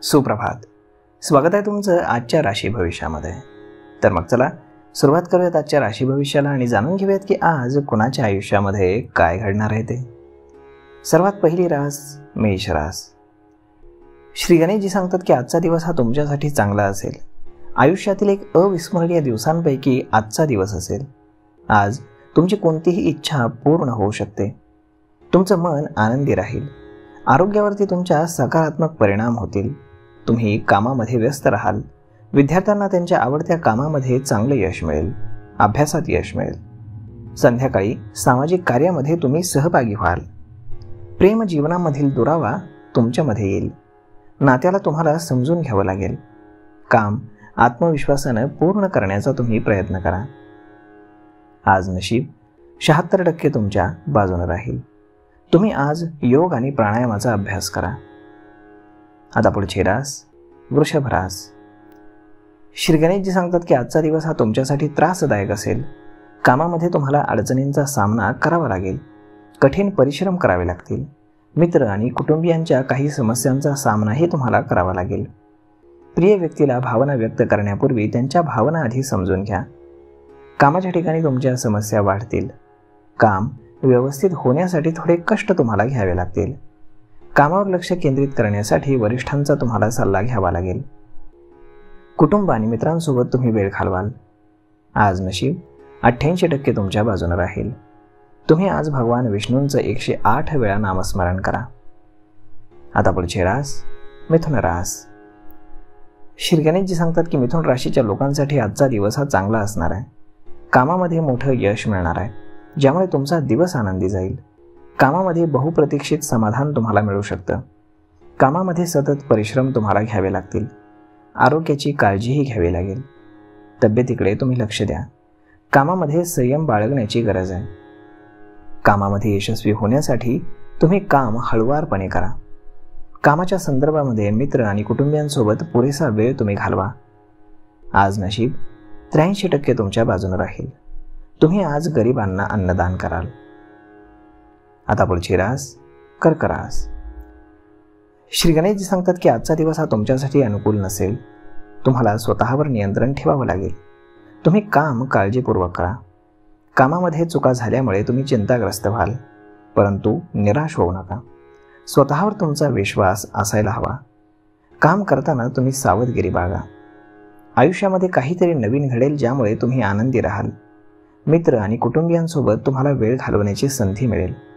सुप्रभात. स्वागत आहे तुमचं आजच्या राशी भविष्यामध्ये. तर मग चला सुरुवात करूयात आजच्या राशी भविष्याला आणि जाणून घेऊयात की आज कुणाच्या आयुष्यामध्ये काय घडणार आहे ते. सर्वात पहिली रास मेष रास. श्री गणेशजी सांगतात की आजचा दिवस हा तुमच्यासाठी चांगला असेल. आयुष्यातील एक अविस्मरणीय दिवसांपैकी आजचा दिवस असेल. आज तुमची कोणतीही इच्छा पूर्ण होऊ शकते. तुमचं मन आनंदी राहील. आरोग्यावरती तुमच्या सकारात्मक परिणाम होतील. तुम्ही कामामध्ये व्यस्त राहाल. विद्यार्थ्यांना त्यांच्या आवडत्या कामामध्ये चांगले यश मिळेल. अभ्यासात यश मिळेल. संध्याकाळी सामाजिक कार्यामध्ये तुम्ही सहभागी व्हाल. प्रेम जीवनामधील दुरावा तुमच्यामध्ये येईल. नात्याला तुम्हाला समजून घ्यावं लागेल. काम आत्मविश्वासानं पूर्ण करण्याचा तुम्ही प्रयत्न करा. आज नशीब 76% तुमच्या बाजूने राहील. तुम्ही आज योग आणि प्राणायामाचा अभ्यास करा. आता पुढची रास वृषभ रास. श्री गणेशजी सांगतात की आजचा दिवस हा तुमच्यासाठी त्रासदायक असेल. कामामध्ये तुम्हाला अडचणींचा सामना करावा लागेल. कठीण परिश्रम करावे लागतील. मित्र आणि कुटुंबियांच्या काही समस्यांचा सामनाही तुम्हाला करावा लागेल. प्रिय व्यक्तीला भावना व्यक्त करण्यापूर्वी त्यांच्या भावना आधी समजून घ्या. कामाच्या ठिकाणी तुमच्या समस्या वाढतील. काम व्यवस्थित होण्यासाठी थोडे कष्ट तुम्हाला घ्यावे लागतील. कामावर लक्ष केंद्रित करण्यासाठी वरिष्ठांचा तुम्हाला सल्ला घ्यावा लागेल. कुटुंब आणि मित्रांसोबत तुम्ही वेळ घालवाल. आज नशीब 88% तुमच्या बाजूने राहील. तुम्ही आज भगवान विष्णूंचं 108 वेळा नामस्मरण करा. आता पुढची रास मिथुन रास. श्री गणेशजी सांगतात की मिथुन राशीच्या लोकांसाठी आजचा दिवस हा चांगला असणार आहे. कामामध्ये मोठं यश मिळणार आहे, ज्यामुळे तुमचा दिवस आनंदी जाईल. कामामध्ये बहुप्रतीक्षित समाधान तुम्हाला मिळू शकतं. कामामध्ये सतत परिश्रम तुम्हाला घ्यावे लागतील. आरोग्याची काळजीही घ्यावी लागेल. तब्येतीकडे तुम्ही लक्ष द्या. कामामध्ये संयम बाळगण्याची गरज आहे. कामामध्ये यशस्वी होण्यासाठी तुम्ही काम हळुवारपणे करा. कामाच्या संदर्भामध्ये मित्र आणि कुटुंबियांसोबत पुरेसा वेळ तुम्ही घालवा. आज नशीब 83% तुमच्या बाजूने राहील. तुम्ही आज गरिबांना अन्नदान कराल. आता पुढची रास कर्क रास. श्री गणेशजी सांगतात की आजचा दिवस हा तुमच्यासाठी अनुकूल नसेल. तुम्हाला स्वतःवर नियंत्रण ठेवावं लागेल. तुम्ही काम काळजीपूर्वक करा. कामामध्ये चुका झाल्यामुळे तुम्ही चिंताग्रस्त व्हाल, परंतु निराश होऊ नका. स्वतःवर तुमचा विश्वास असायला हवा. काम करताना तुम्ही सावधगिरी बाळगा. आयुष्यामध्ये काहीतरी नवीन घडेल, ज्यामुळे तुम्ही आनंदी राहाल. मित्र आणि कुटुंबियांसोबत तुम्हाला वेळ घालवण्याची संधी मिळेल.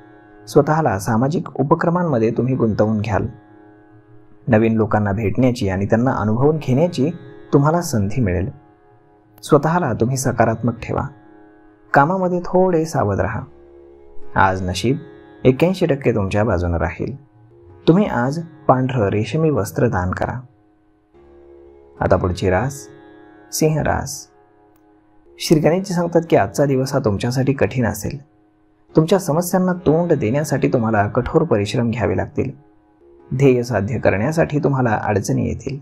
स्वतःला सामाजिक उपक्रमांमध्ये तुम्ही गुंतवून घ्याल. नवीन लोकांना भेटण्याची आणि त्यांना अनुभवून घेण्याची तुम्हाला संधी मिळेल. स्वतःला तुम्ही सकारात्मक ठेवा. कामामध्ये थोडे सावध राहा. आज नशीब 81% तुमच्या बाजूने राहील. तुम्ही आज पांढरं रेशमी वस्त्र दान करा. आता पुढची रास सिंह रास. श्री गणेशजी सांगतात की आजचा दिवस हा तुमच्यासाठी कठीण असेल. तुमच्या समस्यांना तोंड देण्यासाठी तुम्हाला कठोर परिश्रम घ्यावे लागतील. ध्येय साध्य करण्यासाठी तुम्हाला अडचणी येतील.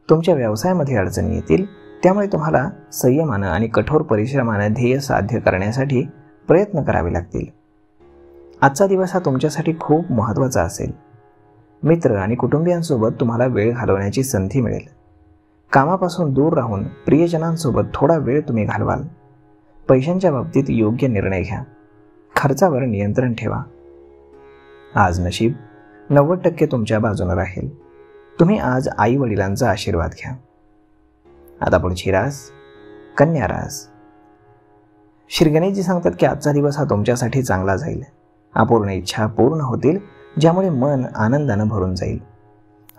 तुमच्या व्यवसायामध्ये अडचणी येतील. त्यामुळे तुम्हाला संयमानं आणि कठोर परिश्रमानं ध्येय साध्य करण्यासाठी प्रयत्न करावे लागतील. आजचा दिवस हा तुमच्यासाठी खूप महत्त्वाचा असेल. मित्र आणि कुटुंबियांसोबत तुम्हाला वेळ घालवण्याची संधी मिळेल. कामापासून दूर राहून प्रियजनांसोबत थोडा वेळ तुम्ही घालवाल. पैशांच्या बाबतीत योग्य निर्णय घ्या. खर्चावर नियंत्रण ठेवा. आज नशीब 90% तुमच्या बाजूने राहील. तुम्ही आज आई वडिलांचा आशीर्वाद घ्या. आता पुढची रास कन्या रास. श्री गणेशजी सांगतात की आजचा दिवस हा तुमच्यासाठी चांगला जाईल. अपूर्ण इच्छा पूर्ण होतील, ज्यामुळे मन आनंदानं भरून जाईल.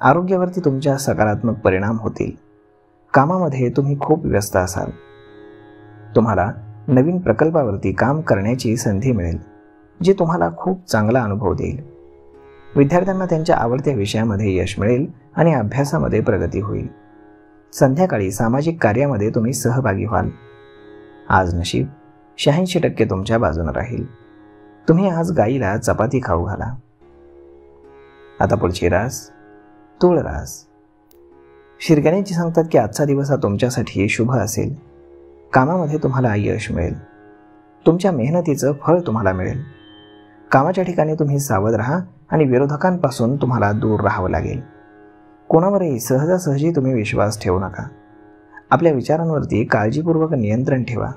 आरोग्यावरती तुमच्या सकारात्मक परिणाम होतील. कामामध्ये तुम्ही खूप व्यस्त असाल. तुम्हाला नवीन प्रकल्पावरती काम करण्याची संधी मिळेल, जी तुम्हाला खूप चांगला अनुभव देईल. विद्यार्थ्यांना त्यांच्या आवडत्या विषयामध्ये यश मिळेल आणि अभ्यासामध्ये प्रगती होईल. संध्याकाळी सामाजिक कार्यामध्ये तुम्ही सहभागी व्हाल. आज नशीब 86% तुमच्या बाजूने राहील. तुम्ही आज गाईला चपाती खाऊ घाला. आता पुढची रास तुळ रास. श्री गणेशजी सांगतात की आजचा दिवस हा तुमच्यासाठी शुभ असेल. कामामध्ये तुम्हाला यश मिळेल. तुमच्या मेहनतीचं फळ तुम्हाला मिळेल. कामाच्या ठिकाणी तुम्ही सावध राहा आणि विरोधकांपासून तुम्हाला दूर राहावं लागेल. कोणावरही सहजासहजी तुम्ही विश्वास ठेवू नका. आपल्या विचारांवरती काळजीपूर्वक नियंत्रण ठेवा.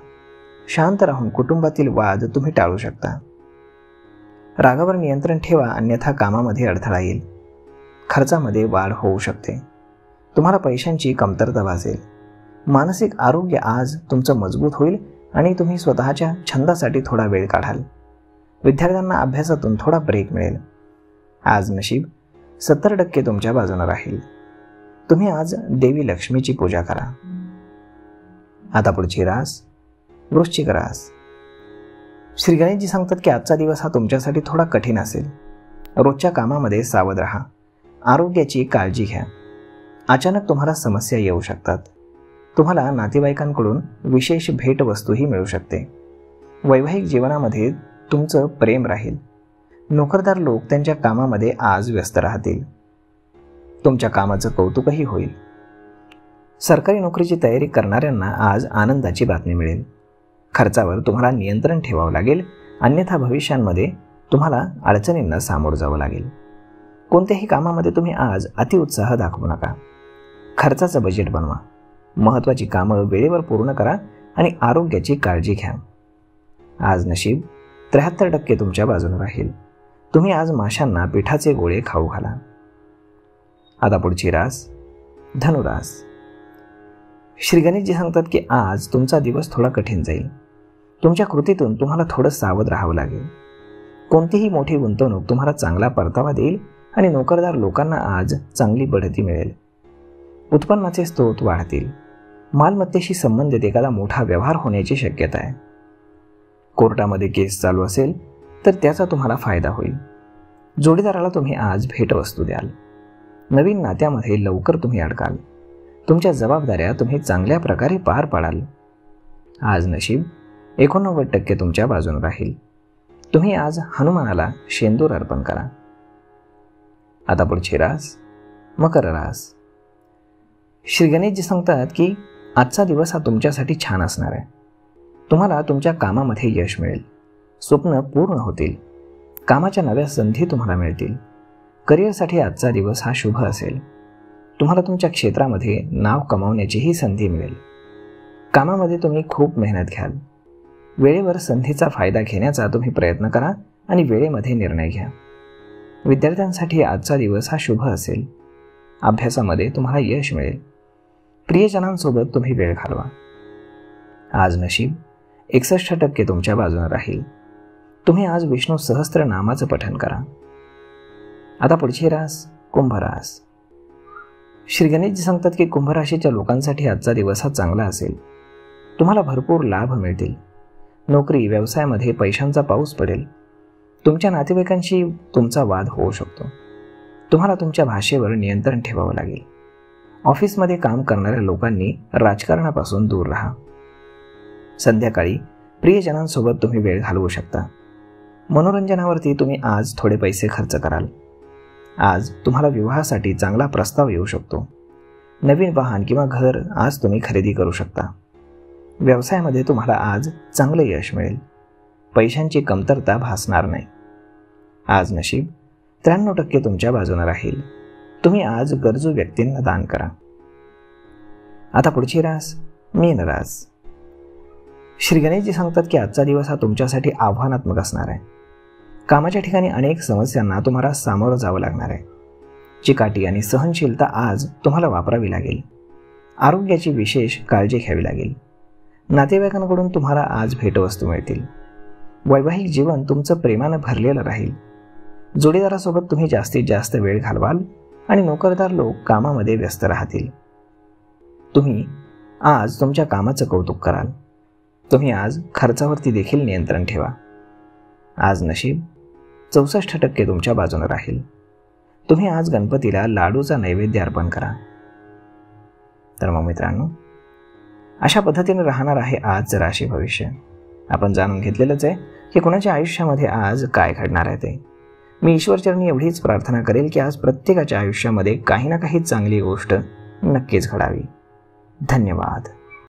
शांत राहून कुटुंबातील वाद तुम्ही टाळू शकता. रागावर नियंत्रण ठेवा, अन्यथा कामामध्ये अडथळा येईल. खर्चामध्ये वाढ होऊ शकते. तुम्हाला पैशांची कमतरता भासेल. मानसिक आरोग्य आज तुमचं मजबूत होईल आणि तुम्ही स्वतःच्या छंदासाठी थोडा वेळ काढाल. विद्यार्थ्यांना अभ्यासातून थोडा ब्रेक मिळेल. आज नशीब 70% तुमच्या बाजूने राहील. तुम्ही आज देवी लक्ष्मीची पूजा करा. आता पुढची रास वृश्चिक रास. श्री गणेशजी सांगतात की आजचा दिवस हा तुमच्यासाठी थोडा कठीण असेल. रोजच्या कामामध्ये सावध राहा. आरोग्याची काळजी घ्या. अचानक तुम्हाला समस्या येऊ शकतात. तुम्हाला नातेवाईकांकडून विशेष भेटवस्तूही मिळू शकते. वैवाहिक जीवनामध्ये तुमचं प्रेम राहील. नोकरदार लोक त्यांच्या कामामध्ये आज व्यस्त राहतील. तुमच्या कामाचं कौतुकही होईल. सरकारी नोकरीची तयारी करणाऱ्यांना आज आनंदाची बातमी मिळेल. खर्चावर तुम्हाला नियंत्रण ठेवावं लागेल, अन्यथा भविष्यामध्ये तुम्हाला अडचणींना सामोरं जावं लागेल. कोणत्याही कामामध्ये तुम्ही आज अतिउत्साह दाखवू नका. खर्चाचं बजेट बनवा. महत्त्वाची कामं वेळेवर पूर्ण करा आणि आरोग्याची काळजी घ्या. आज नशीब 73% तुमच्या बाजूने राहील. तुम्ही आज माशांना पिठाचे गोळे खाऊ घाला. आता पुढची रास धनुरास. श्री गणेशजी सांगतात की आज तुमचा दिवस थोडा कठीण जाईल. तुमच्या कृतीतून तुम्हाला थोडं सावध राहावं लागेल. कोणतीही मोठी गुंतवणूक तुम्हाला चांगला परतावा देईल आणि नोकरदार लोकांना आज चांगली बढती मिळेल. उत्पन्नाचे स्रोत वाढतील. मालमत्तेशी संबंधित एखादा मोठा व्यवहार होण्याची शक्यता आहे. कोर्टामध्ये केस चालू असेल तर त्याचा तुम्हाला फायदा होईल. जोडीदाराला तुम्ही आज भेटवस्तू द्याल. नवीन नात्यामध्ये लवकर तुम्ही अडकाल. तुमच्या जबाबदाऱ्या तुम्ही चांगल्या प्रकारे पार पाडाल. आज नशीब 89% तुमच्या बाजूने राहील. तुम्ही आज हनुमानाला शेंदूर अर्पण करा. आता पुढची रास मकर रास. श्री गणेशजी सांगतात की आजचा दिवस हा तुमच्यासाठी छान असणार आहे. तुम्हाला तुमच्या कामामध्ये यश मिळेल. स्वप्न पूर्ण होतील. कामाच्या नव्या संधी तुम्हाला मिळतील. करिअरसाठी आजचा दिवस हा शुभ असेल. तुम्हाला तुमच्या क्षेत्रामध्ये नाव कमावण्याचीही संधी मिळेल. कामामध्ये तुम्ही खूप मेहनत घ्याल. वेळेवर संधीचा फायदा घेण्याचा तुम्ही प्रयत्न करा आणि वेळेमध्ये निर्णय घ्या. विद्यार्थ्यांसाठी आजचा दिवस हा शुभ असेल. अभ्यासामध्ये तुम्हाला यश मिळेल. प्रियजनांसोबत तुम्ही वेळ घालवा. आज नशीब 61% तुमच्या बाजूने राहील. तुम्ही आज विष्णू सहस्त्रनामाचं पठण करा. आता पुढची रास कुंभ रास. श्री गणेशजी सांगतात की कुंभ राशीच्या लोकांसाठी आजचा दिवस हा चांगला असेल. तुम्हाला भरपूर लाभ मिळतील. नोकरी व्यवसायामध्ये पैशांचा पाऊस पडेल. तुमच्या नातेवाईकांशी तुमचा वाद होऊ शकतो. तुम्हाला तुमच्या भाषेवर नियंत्रण ठेवावं लागेल. ऑफिसमध्ये काम करणाऱ्या लोकांनी राजकारणापासून दूर राहा. संध्याकाळी प्रियजनांसोबत तुम्ही वेळ घालवू शकता. मनोरंजनावरती तुम्ही आज थोडे पैसे खर्च कराल. आज तुम्हाला विवाहासाठी चांगला प्रस्ताव येऊ शकतो. नवीन वाहन किंवा घर आज तुम्ही खरेदी करू शकता. व्यवसायामध्ये तुम्हाला आज चांगलं यश मिळेल. पैशांची कमतरता भासणार नाही. आज नशीब 93% तुमच्या बाजूने राहील. तुम्ही आज गरजू व्यक्तींना दान करा. आता पुढची रास मीन रास. श्री गणेशजी सांगतात की आजचा दिवस हा तुमच्यासाठी आव्हानात्मक असणार आहे. कामाच्या ठिकाणी अनेक समस्यांना तुम्हाला सामोरं जावं लागणार आहे. चिकाटी आणि सहनशीलता आज तुम्हाला वापरावी लागेल. आरोग्याची विशेष काळजी घ्यावी लागेल. नातेवाईकांकडून तुम्हाला आज भेटवस्तू मिळतील. वैवाहिक जीवन तुमचं प्रेमानं भरलेलं राहील. जोडीदारासोबत तुम्ही जास्तीत जास्त वेळ घालवाल आणि नोकरदार लोक कामामध्ये व्यस्त राहतील. तुम्ही आज तुमच्या कामाचं कौतुक कराल. तुम्ही आज खर्चावरती देखील नियंत्रण ठेवा. आज नशीब 64% तुमच्या बाजूने राहील. तुम्ही आज गणपतीला लाडूचा नैवेद्य अर्पण करा. तर मग मित्रांनो, अशा पद्धतीने राहणार आहे आजचं राशी भविष्य. आपण जाणून घेतलेलंच आहे की कोणाच्या आयुष्यामध्ये आज काय घडणार आहे ते. मी ईश्वरचरणी एवढीच प्रार्थना करेल की आज प्रत्येकाच्या आयुष्यामध्ये काही ना काही चांगली गोष्ट नक्कीच घडावी. धन्यवाद.